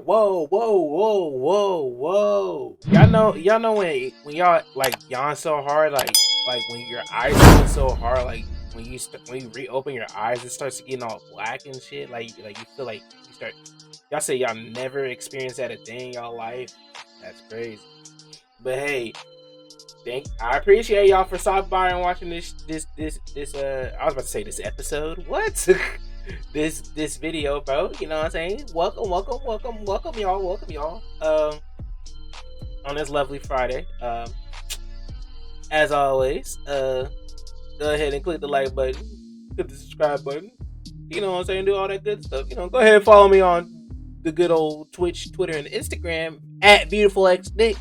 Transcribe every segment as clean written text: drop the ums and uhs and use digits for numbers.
Whoa. Y'all know when y'all like yawn so hard, like when your eyes open so hard, like when you reopen your eyes, it starts getting all black and shit. Like you feel like you start. Y'all say y'all never experienced that a day in y'all life. That's crazy. But hey, I appreciate y'all for stopping by and watching this. I was about to say this episode. What? this video, bro. You know what I'm saying? Welcome y'all. On this lovely Friday. As always, go ahead and click the like button, click the subscribe button. You know what I'm saying? Do all that good stuff. Go ahead and follow me on the good old Twitch, Twitter, and Instagram at viewtifulxnick.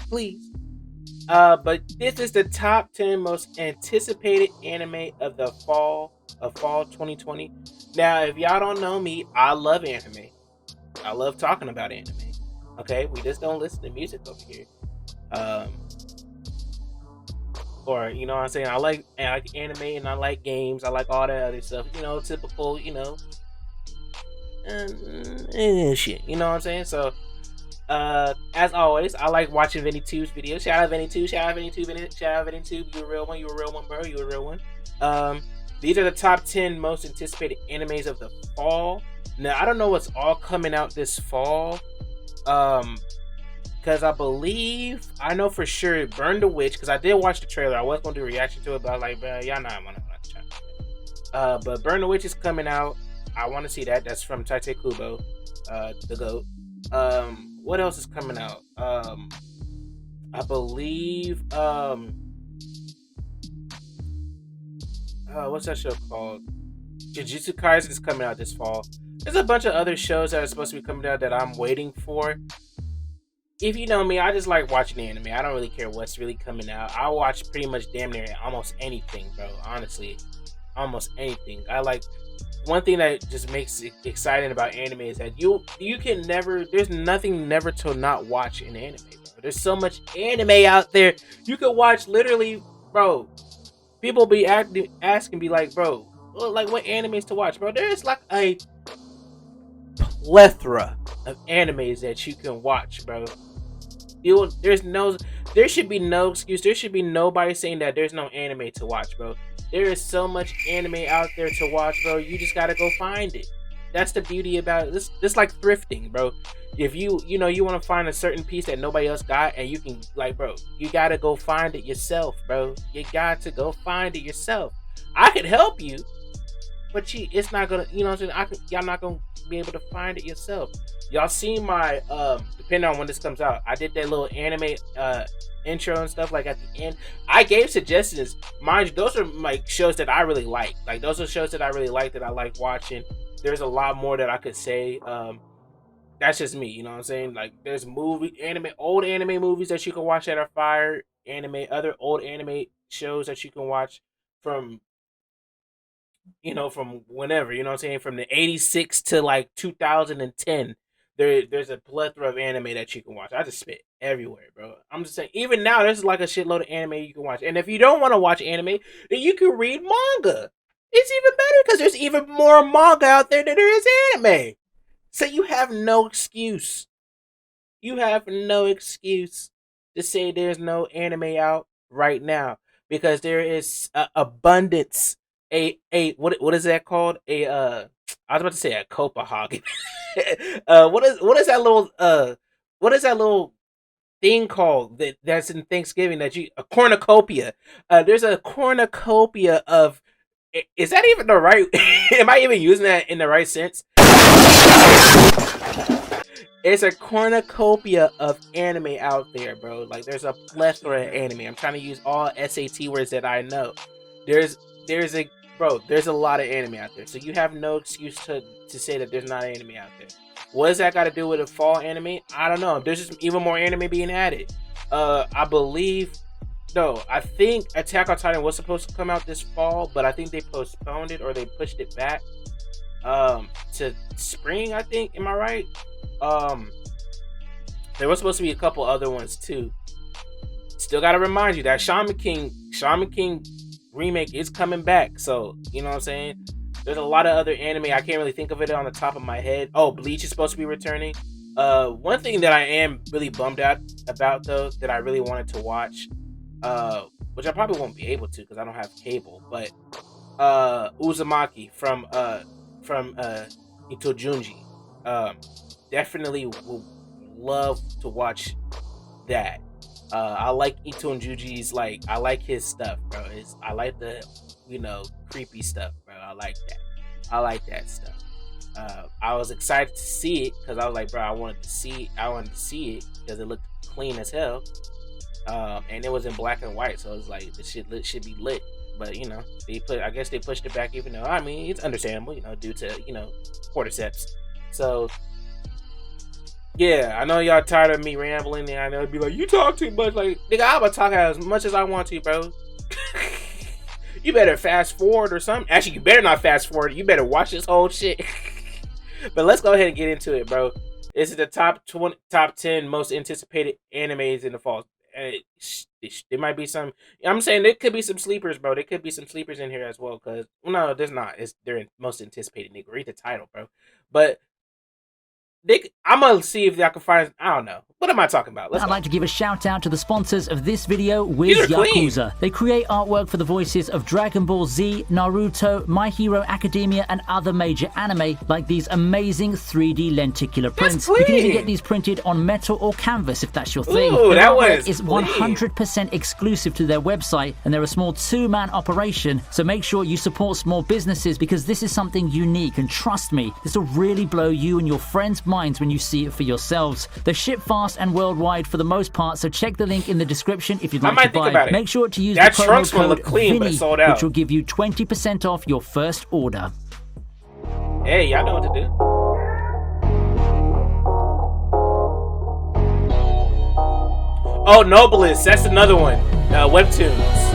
Please. But this is the top 10 most anticipated anime of the fall 2020. Now, if y'all don't know me, I love anime. I love talking about anime. Okay, we just don't listen to music over here. Or you know what I'm saying? I like anime and I like games. I like all that other stuff. Typical. Shit. You know what I'm saying? So. As always, I like watching VINIITUBE's videos. Shout out VINIITUBE, shout out VINIITUBE. You a real one, bro. You a real one. These are the top 10 most anticipated animes of the fall. Now, I don't know what's all coming out this fall. Because I know for sure Burn the Witch, because I did watch the trailer. I was going to do a reaction to it, but I was like, bro, y'all know I'm gonna watch it. But Burn the Witch is coming out. I want to see that. That's from Tate Kubo, the GOAT. What else is coming out? I believe what's that show called? Jujutsu Kaisen is coming out this fall. There's a bunch of other shows that are supposed to be coming out that I'm waiting for. If you know me, I just like watching anime. I don't really care what's really coming out. I watch pretty much damn near almost anything, bro. Honestly, almost anything. I like. One thing that just makes it exciting about anime is that you can never. There's nothing never to not watch in anime, bro. There's so much anime out there. You could watch literally, bro. People be asking, be like, bro, like what animes to watch, bro? There's like a plethora of animes that you can watch, bro. There should be no excuse. There should be nobody saying that there's no anime to watch, bro. There is so much anime out there to watch, bro. You just gotta go find it. That's the beauty about it. This like thrifting, bro. If you want to find a certain piece that nobody else got, and you can, like, bro, you gotta go find it yourself, bro. You got to go find it yourself. I could help you, but it's not gonna, you know what I'm saying? Y'all not gonna be able to find it yourself. Y'all seen my depending on when this comes out, I did that little anime intro and stuff, like at the end. I gave suggestions. Mind you, those are like shows that I really like. Like those are shows that I really like, that I like watching. There's a lot more that I could say. That's just me, you know what I'm saying? Like there's old anime movies that you can watch that are fire, other old anime shows that you can watch from from whenever, you know what I'm saying, from the 86 to like 2010. There's a plethora of anime that you can watch. I just spit everywhere, bro. I'm just saying, even now, there's like a shitload of anime you can watch. And if you don't want to watch anime, then you can read manga. It's even better because there's even more manga out there than there is anime. So you have no excuse. You have no excuse to say there's no anime out right now, because there is abundance. What is that called? I was about to say a Copenhagen. What is that little thing called that's in Thanksgiving, a cornucopia? There's a cornucopia of. Is that even the right? Am I even using that in the right sense? It's a cornucopia of anime out there, bro. Like there's a plethora of anime. I'm trying to use all SAT words that I know. There's a lot of anime out there. So you have no excuse to say that there's not anime out there. What does that got to do with a fall anime? I don't know. There's just even more anime being added. I think Attack on Titan was supposed to come out this fall, but I think they postponed it, or they pushed it back to spring, I think. Am I right? There was supposed to be a couple other ones too. Still got to remind you that Shaman King remake is coming back. So, you know what I'm saying? There's a lot of other anime. I can't really think of it on the top of my head. Oh, Bleach is supposed to be returning. One thing that I am really bummed out about though, that I really wanted to watch, which I probably won't be able to because I don't have cable, but Uzumaki from Itojunji. Definitely will love to watch that. I like Itojunji's, like, I like his stuff, bro. I like the, creepy stuff, bro. I like that. I like that stuff. I was excited to see it because I was like, bro, I wanted to see it because it looked clean as hell. And it was in black and white, so it was like the shit should be lit. But I guess they pushed it back, even though, I mean, it's understandable, due to cordyceps. So yeah, I know y'all tired of me rambling, and I know it'd be like, you talk too much. Like, nigga, I'm gonna talk as much as I want to, bro. You better fast forward or something. Actually, you better not fast forward. You better watch this whole shit. But let's go ahead and get into it, bro. This is the top 10 most anticipated animes in the fall. There might be some. I'm saying there could be some sleepers, bro. There could be some sleepers in here as well. Cause no, there's not. They're most anticipated. Nigga, read the title, bro. But I'm gonna see if I can find. I don't know. What am I talking about? I'd like to give a shout out to the sponsors of this video, Wiz Yakuza. They create artwork for the voices of Dragon Ball Z, Naruto, My Hero Academia, and other major anime, like these amazing 3D lenticular prints. You can even get these printed on metal or canvas if that's your thing. Ooh, their artwork is 100% exclusive to their website, and they're a small 2-man operation, so make sure you support small businesses because this is something unique, and trust me, this will really blow you and your friends' minds when you see it for yourselves. They ship fast and worldwide for the most part, so check the link in the description if you'd like to buy. Make sure to use the promo code VINI, which will give you 20% off your first order. Hey, y'all know what to do. Oh, Noblesse, that's another one. Webtoons.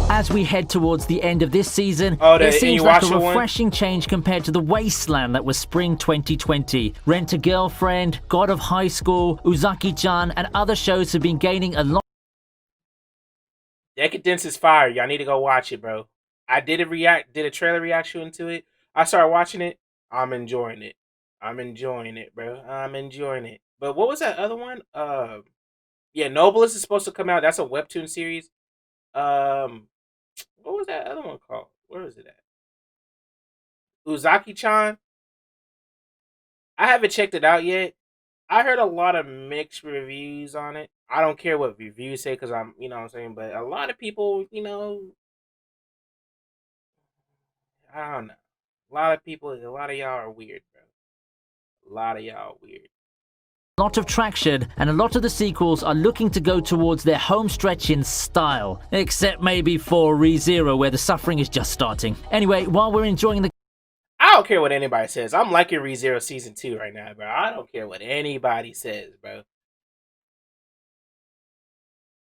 As we head towards the end of this season, it seems like a refreshing change compared to the wasteland that was spring 2020. Rent a Girlfriend, God of High School, Uzaki-chan, and other shows have been gaining a lot. Decadence is fire. Y'all need to go watch it, bro. I did a trailer reaction to it. I started watching it. I'm enjoying it. I'm enjoying it, bro. I'm enjoying it. But what was that other one? Yeah, Noblesse is supposed to come out. That's a webtoon series. What was that other one called? Where is it at? Uzaki-chan? I haven't checked it out yet. I heard a lot of mixed reviews on it. I don't care what reviews say because I'm, what I'm saying, but a lot of people, I don't know. A lot of y'all are weird, bro. A lot of y'all are weird. Lot of traction, and a lot of the sequels are looking to go towards their home stretch in style. Except maybe for ReZero, where the suffering is just starting. Anyway, while we're enjoying the... I don't care what anybody says. I'm liking ReZero Season 2 right now, bro. I don't care what anybody says, bro.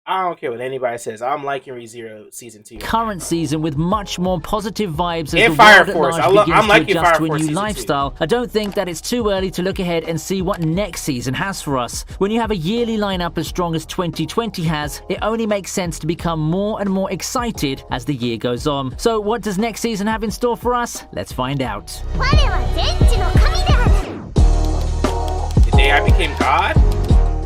I don't care what anybody says. I'm liking ReZero Season 2. Current season with much more positive vibes as the Fire world Force. at large begins to adjust to a new Season lifestyle. 2. I don't think that it's too early to look ahead and see what next season has for us. When you have a yearly lineup as strong as 2020 has, it only makes sense to become more and more excited as the year goes on. So what does next season have in store for us? Let's find out. The Day I Became God?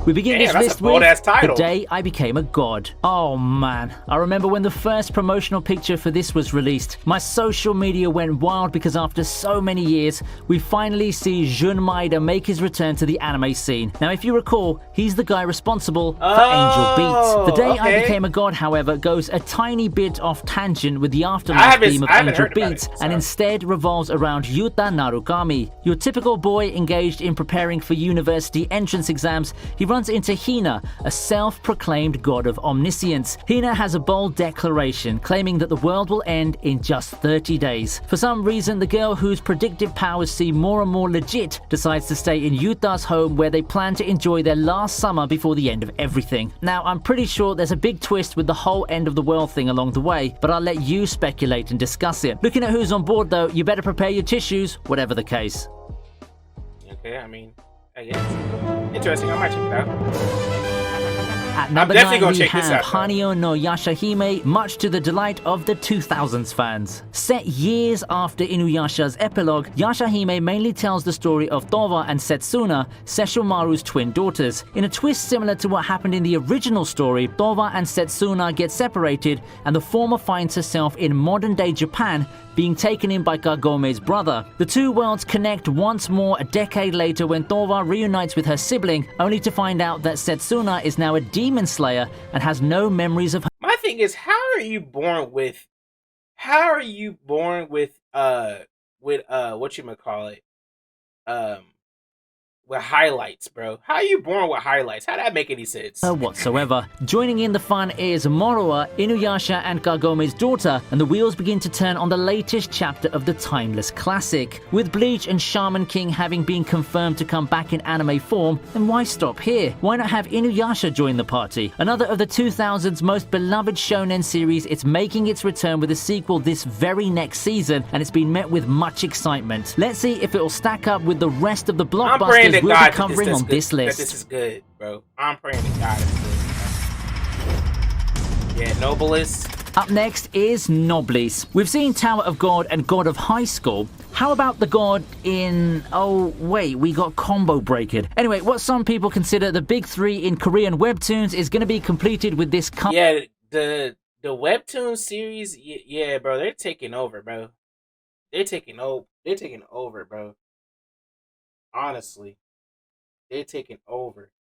We begin this list with The Day I Became a God. Oh man, I remember when the first promotional picture for this was released. My social media went wild because after so many years, we finally see Jun Maeda make his return to the anime scene. Now if you recall, he's the guy responsible for Angel Beats. The Day I Became a God, however, goes a tiny bit off tangent with the aftermath theme of Angel Beats and instead revolves around Yuta Narukami. Your typical boy engaged in preparing for university entrance exams, he runs into Hina, a self-proclaimed god of omniscience. Hina has a bold declaration claiming that the world will end in just 30 days. For some reason, the girl whose predictive powers seem more and more legit decides to stay in Yuta's home where they plan to enjoy their last summer before the end of everything. Now, I'm pretty sure there's a big twist with the whole end of the world thing along the way, but I'll let you speculate and discuss it. Looking at who's on board though, you better prepare your tissues, whatever the case. Okay, I mean, I guess. Interesting, I might check it out. At number 9, we have Hanyo no Yashahime, much to the delight of the 2000s fans. Set years after Inuyasha's epilogue, Yashahime mainly tells the story of Towa and Setsuna, Sesshomaru's twin daughters. In a twist similar to what happened in the original story, Towa and Setsuna get separated, and the former finds herself in modern-day Japan, being taken in by Kagome's brother. The two worlds connect once more a decade later when Towa reunites with her sibling, only to find out that Setsuna is now a demon slayer and has no memories of her. My thing is, how are you born with whatchamacallit, with highlights, bro? How are you born with highlights? How that make any sense? Whatsoever. Joining in the fun is Moroa, Inuyasha and Kagome's daughter, and the wheels begin to turn on the latest chapter of the timeless classic. With Bleach and Shaman King having been confirmed to come back in anime form, then why stop here? Why not have Inuyasha join the party? Another of the 2000s most beloved shonen series, it's making its return with a sequel this very next season, and it's been met with much excitement. Let's see if it will stack up with the rest of the blockbusters we'll be covering on this list. This is good, bro. I'm praying to God it's good. Yeah, Noblesse. Up next is Noblesse. We've seen Tower of God and God of High School. How about the God in... oh, wait, we got Combo Breaker. Anyway, what some people consider the big three in Korean webtoons is going to be completed with this... Yeah, the webtoon series, yeah, bro, they're taking over, bro. They're taking over, bro. Honestly. They're taking over.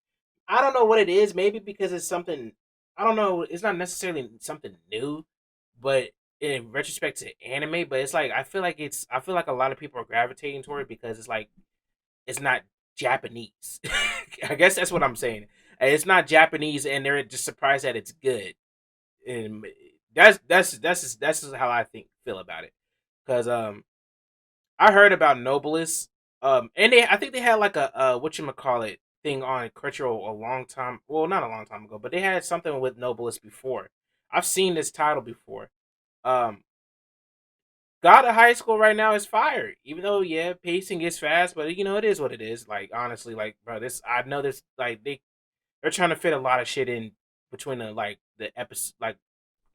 I don't know what it is. Maybe because it's something, I don't know. It's not necessarily something new, but in retrospect to anime, but it's like I feel like a lot of people are gravitating toward it because it's like it's not Japanese. I guess that's what I'm saying. It's not Japanese, and they're just surprised that it's good. And that's how I feel about it. Because I heard about Noblesse. And I think they had like a whatchamacallit thing on Crunchyroll a long time. Well, not a long time ago, but they had something with Noblesse before. I've seen this title before. God of High School right now is fire. Even though, yeah, pacing is fast, but you know it is what it is. Like honestly, like bro, I know this like they're trying to fit a lot of shit in between the episode, like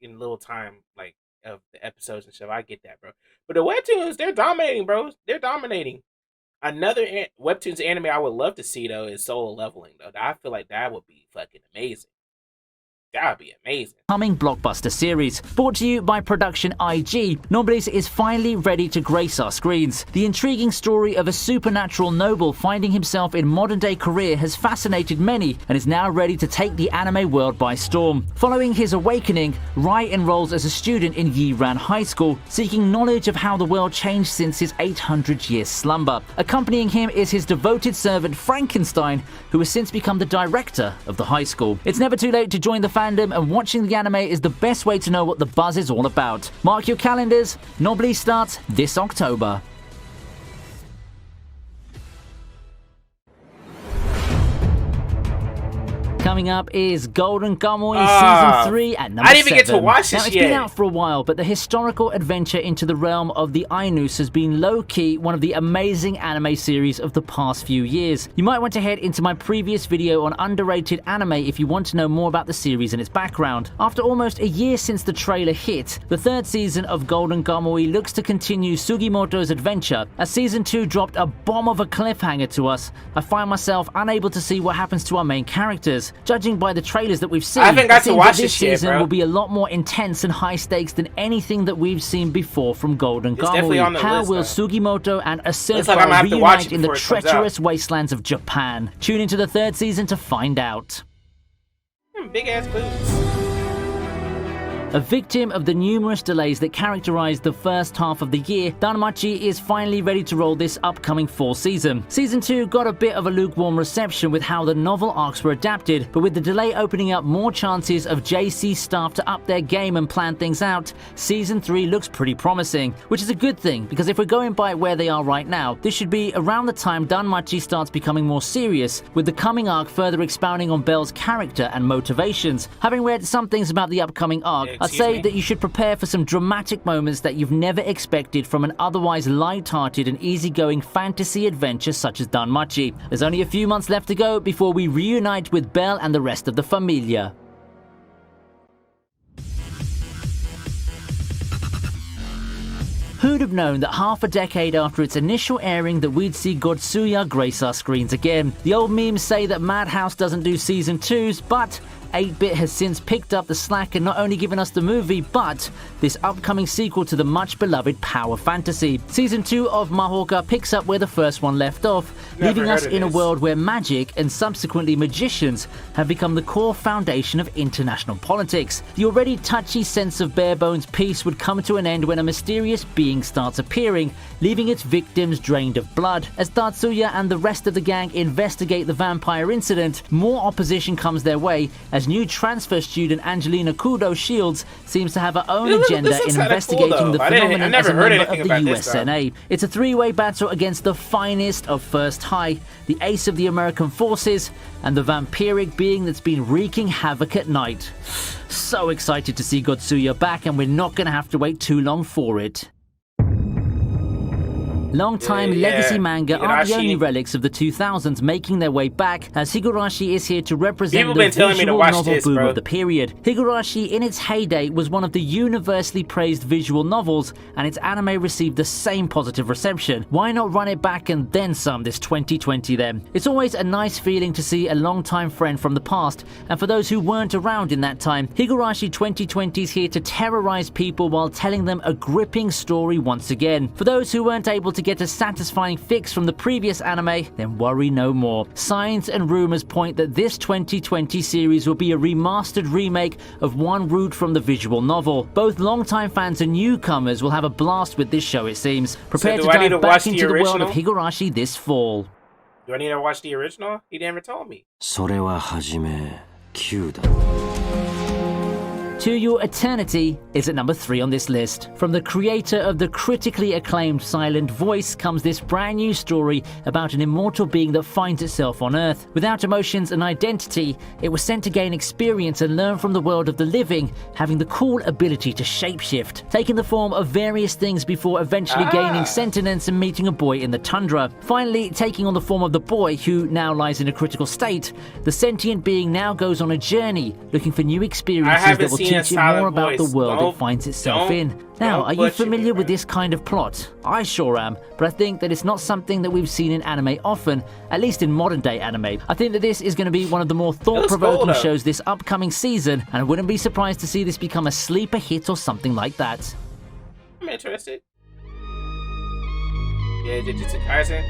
in little time like of the episodes and stuff. I get that, bro. But the webtoons, they're dominating, bro. They're dominating. Another webtoons anime I would love to see though is Solo Leveling though. I feel like that would be fucking amazing. That would be amazing. Coming blockbuster series. Brought to you by Production IG, Noblesse is finally ready to grace our screens. The intriguing story of a supernatural noble finding himself in modern-day Korea has fascinated many and is now ready to take the anime world by storm. Following his awakening, Rai enrolls as a student in Yiran High School, seeking knowledge of how the world changed since his 800-year slumber. Accompanying him is his devoted servant Frankenstein, who has since become the director of the high school. It's never too late to join the fandom, and watching the anime is the best way to know what the buzz is all about. Mark your calendars, Noblesse starts this October. Coming up is Golden Kamuy Season 3 at number 7. I didn't even get to watch this now, it's yet. been out for a while, but the historical adventure into the realm of the Ainus has been low-key one of the amazing anime series of the past few years. You might want to head into my previous video on underrated anime if you want to know more about the series and its background. After almost a year since the trailer hit, the third season of Golden Kamuy looks to continue Sugimoto's adventure. As Season 2 dropped a bomb of a cliffhanger to us, I find myself unable to see what happens to our main characters. Judging by the trailers that we've seen, I haven't got to watch this season yet, will be a lot more intense and high stakes than anything that we've seen before from Golden Kamuy. How will Sugimoto and Asurfa reunite in the treacherous wastelands of Japan? Tune into the third season to find out. Big ass boots. A victim of the numerous delays that characterized the first half of the year, Danmachi is finally ready to roll this upcoming fall season. Season 2 got a bit of a lukewarm reception with how the novel arcs were adapted, but with the delay opening up more chances of JC staff to up their game and plan things out, Season 3 looks pretty promising, which is a good thing, because if we're going by where they are right now, this should be around the time Danmachi starts becoming more serious, with the coming arc further expounding on Belle's character and motivations. Having read some things about the upcoming arc, I'd say that you should prepare for some dramatic moments that you've never expected from an otherwise light-hearted and easygoing fantasy adventure such as Danmachi. There's only a few months left to go before we reunite with Belle and the rest of the familia. Who'd have known that half a decade after its initial airing that we'd see Godsuya grace our screens again? The old memes say that Madhouse doesn't do season 2s, but 8-Bit has since picked up the slack and not only given us the movie, but this upcoming sequel to the much-beloved power fantasy. Season 2 of Mahoka picks up where the first one left off, leaving us in a world where magic and subsequently magicians have become the core foundation of international politics. The already touchy sense of bare-bones peace would come to an end when a mysterious being starts appearing, leaving its victims drained of blood. As Tatsuya and the rest of the gang investigate the vampire incident, more opposition comes their way as new transfer student Angelina Kudo Shields seems to have her own agenda in investigating the phenomenon as a member of the USNA. It's a three-way battle against the finest of First High, the ace of the American forces, and the vampiric being that's been wreaking havoc at night. So excited to see Godsuya back, and we're not going to have to wait too long for it. Long-time legacy manga aren't the only relics of the 2000s making their way back, as Higurashi is here to represent the visual novel boom of the period. Higurashi, in its heyday, was one of the universally praised visual novels, and its anime received the same positive reception. Why not run it back and then some this 2020 then? It's always a nice feeling to see a long-time friend from the past, and for those who weren't around in that time, Higurashi 2020 is here to terrorize people while telling them a gripping story once again. For those who weren't able to get a satisfying fix from the previous anime, then worry no more. Signs and rumors point that this 2020 series will be a remastered remake of one route from the visual novel. Both longtime fans and newcomers will have a blast with this show, it seems. Prepare to dive back into the world of Higurashi this fall. Do I need to watch the original? He never told me. To Your Eternity is at number 3 on this list. From the creator of the critically acclaimed Silent Voice comes this brand new story about an immortal being that finds itself on Earth. Without emotions and identity, it was sent to gain experience and learn from the world of the living, having the cool ability to shapeshift, taking the form of various things before eventually gaining sentience and meeting a boy in the tundra. Finally, taking on the form of the boy, who now lies in a critical state, the sentient being now goes on a journey, looking for new experiences that will teach it more about the world it finds itself in. Now, are you familiar with this kind of plot? I sure am, but I think that it's not something that we've seen in anime often, at least in modern day anime. I think that this is going to be one of the more thought-provoking shows this upcoming season, and I wouldn't be surprised to see this become a sleeper hit or something like that. I'm interested. Yeah, Jujutsu Kaisen.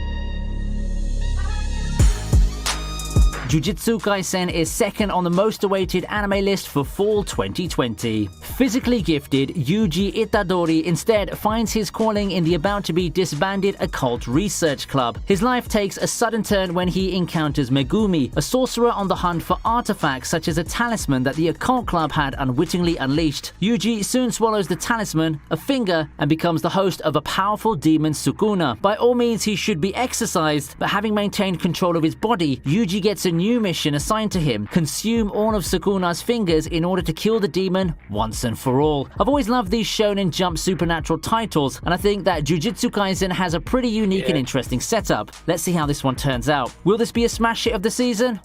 Jujutsu Kaisen is second on the most awaited anime list for fall 2020. Physically gifted, Yuji Itadori instead finds his calling in the about-to-be disbanded occult research club. His life takes a sudden turn when he encounters Megumi, a sorcerer on the hunt for artifacts such as a talisman that the occult club had unwittingly unleashed. Yuji soon swallows the talisman, a finger, and becomes the host of a powerful demon Sukuna. By all means, he should be exorcised, but having maintained control of his body, Yuji gets a new mission assigned to him: consume all of Sukuna's fingers in order to kill the demon once and for all. I've always loved these Shonen Jump supernatural titles, and I think that Jujutsu Kaisen has a pretty unique and interesting setup. Let's see how this one turns out. Will this be a smash hit of the season?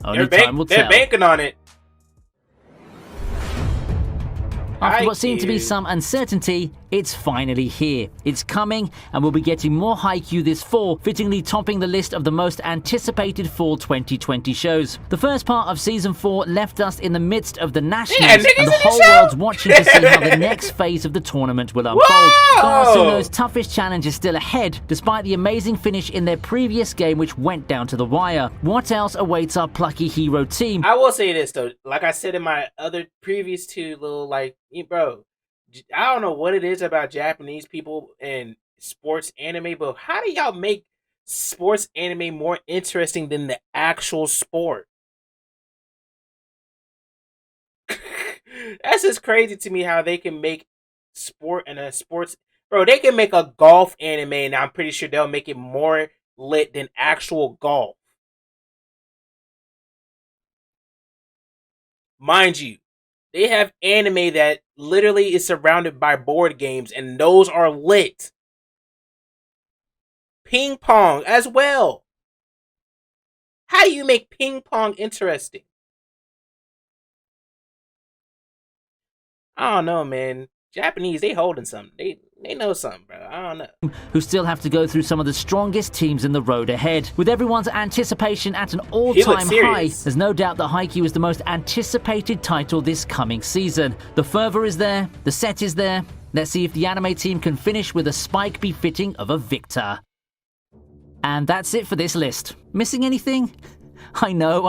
Only time will tell. They're banking on it. After what seemed to be some uncertainty, it's finally here. It's coming, and we'll be getting more Haikyuu this fall, fittingly topping the list of the most anticipated fall 2020 shows. The first part of Season 4 left us in the midst of the Nationals, and the whole world's watching to see how the next phase of the tournament will unfold. Karasuno's toughest challenge is still ahead, despite the amazing finish in their previous game which went down to the wire. What else awaits our plucky hero team? I will say this though, like I said in my other previous two little, bro, I don't know what it is about Japanese people and sports anime, but how do y'all make sports anime more interesting than the actual sport? That's just crazy to me how they can make sport and a sports... Bro, they can make a golf anime and I'm pretty sure they'll make it more lit than actual golf. Mind you, They have anime that literally is surrounded by board games, and those are lit. Ping pong as well. How do you make ping pong interesting? I don't know, man. Japanese, they holding something. They know something, bro. I don't know. Who still have to go through some of the strongest teams in the road ahead. With everyone's anticipation at an all-time high, there's no doubt that Haikyuu is the most anticipated title this coming season. The fervor is there, the set is there. Let's see if the anime team can finish with a spike befitting of a victor. And that's it for this list. Missing anything? I know.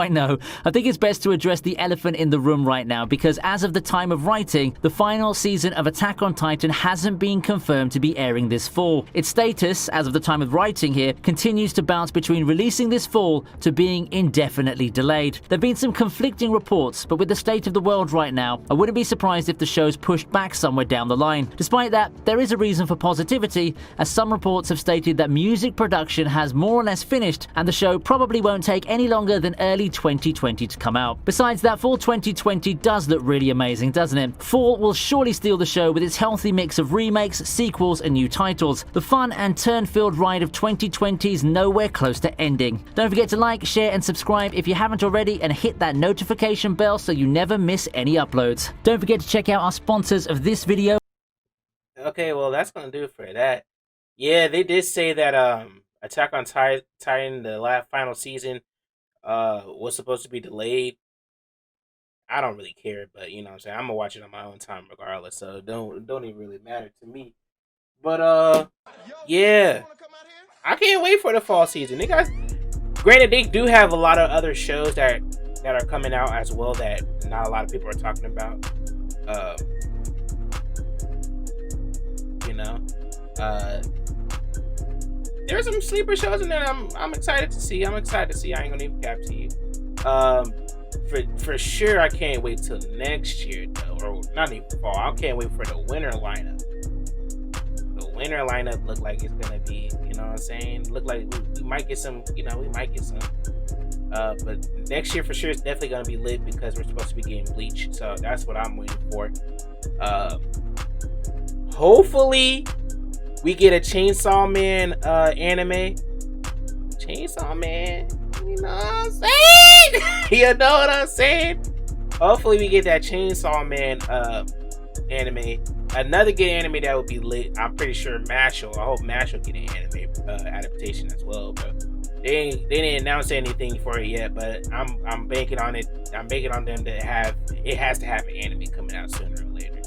I think it's best to address the elephant in the room right now, because as of the time of writing, the final season of Attack on Titan hasn't been confirmed to be airing this fall. Its status, as of the time of writing here, continues to bounce between releasing this fall to being indefinitely delayed. There have been some conflicting reports, but with the state of the world right now, I wouldn't be surprised if the show's pushed back somewhere down the line. Despite that, there is a reason for positivity, as some reports have stated that music production has more or less finished, and the show probably won't take any longer than early 2020 to come out. Besides that, fall 2020 does look really amazing, doesn't it? Fall will surely steal the show with its healthy mix of remakes, sequels, and new titles. The fun and turn-filled ride of 2020 is nowhere close to ending. Don't forget to like, share, and subscribe if you haven't already, and hit that notification bell so you never miss any uploads. Don't forget to check out our sponsors of this video. Okay, well, that's gonna do it for that. Yeah, they did say that Attack on Titan, the final season, was supposed to be delayed. I don't really care, but you know what I'm saying, I'm gonna watch it on my own time regardless, so don't even really matter to me. But yeah, I can't wait for the fall season. They guys, granted, they do have a lot of other shows that are coming out as well that not a lot of people are talking about. You know, there's some sleeper shows in there I'm excited to see. I ain't gonna even cap to you. For sure, I can't wait till next year though, or not even fall. I can't wait for the winter lineup. The winter lineup look like it's gonna be, you know what I'm saying? Look like we might get some, but next year for sure it's definitely gonna be lit because we're supposed to be getting Bleach. So that's what I'm waiting for. Hopefully we get a Chainsaw Man anime. Chainsaw Man, you know what I'm saying? You know what I'm saying? Hopefully we get that Chainsaw Man anime. Another good anime that would be lit. I'm pretty sure Mashal. I hope Mashal get an anime adaptation as well, bro. They didn't announce anything for it yet, but I'm banking on it. I'm banking on them to have it. Has to have an anime coming out sooner or later.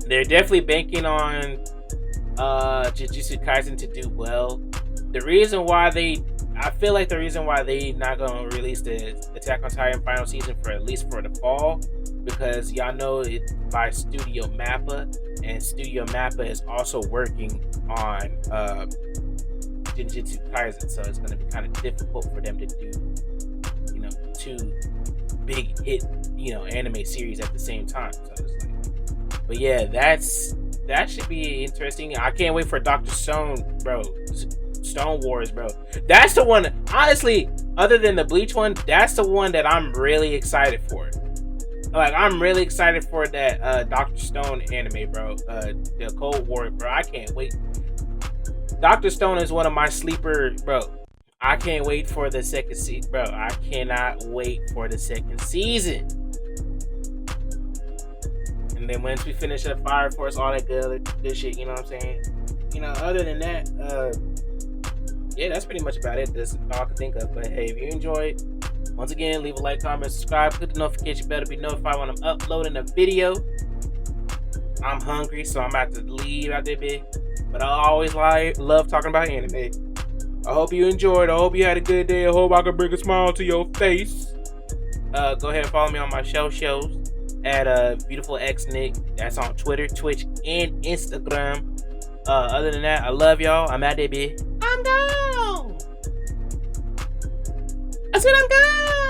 They're definitely banking on Jujutsu Kaisen to do well. I feel like the reason why they not gonna release the Attack on Titan final season for at least for the fall, because y'all know it's by Studio Mappa, and Studio Mappa is also working on Jujutsu Kaisen, so it's gonna be kind of difficult for them to do, two big hit, anime series at the same time. So it's like, but yeah, that should be interesting. I can't wait for Dr. Stone, bro. Stone Wars, bro. That's the one, honestly, other than the Bleach one, that's the one that I'm really excited for. Like, I'm really excited for that Dr. Stone anime, bro. The Cold War, bro. I can't wait. Dr. Stone is one of my sleeper, bro. I can't wait for the second season, bro. I cannot wait for the second season. And then once we finish up Fire Force, all that good shit, you know what I'm saying? Other than that, yeah, that's pretty much about it. That's all I can think of. But hey, if you enjoyed, once again, leave a like, comment, subscribe, click the notification bell to be notified when I'm uploading a video. I'm hungry, so I'm about to leave out there, bit. But I always love talking about anime. I hope you enjoyed. I hope you had a good day. I hope I can bring a smile to your face. Go ahead and follow me on my shows at viewtifulxnick. That's on Twitter, Twitch, and Instagram. Other than that, I love y'all. I'm out there, bitch. I'm gone. I said I'm gone.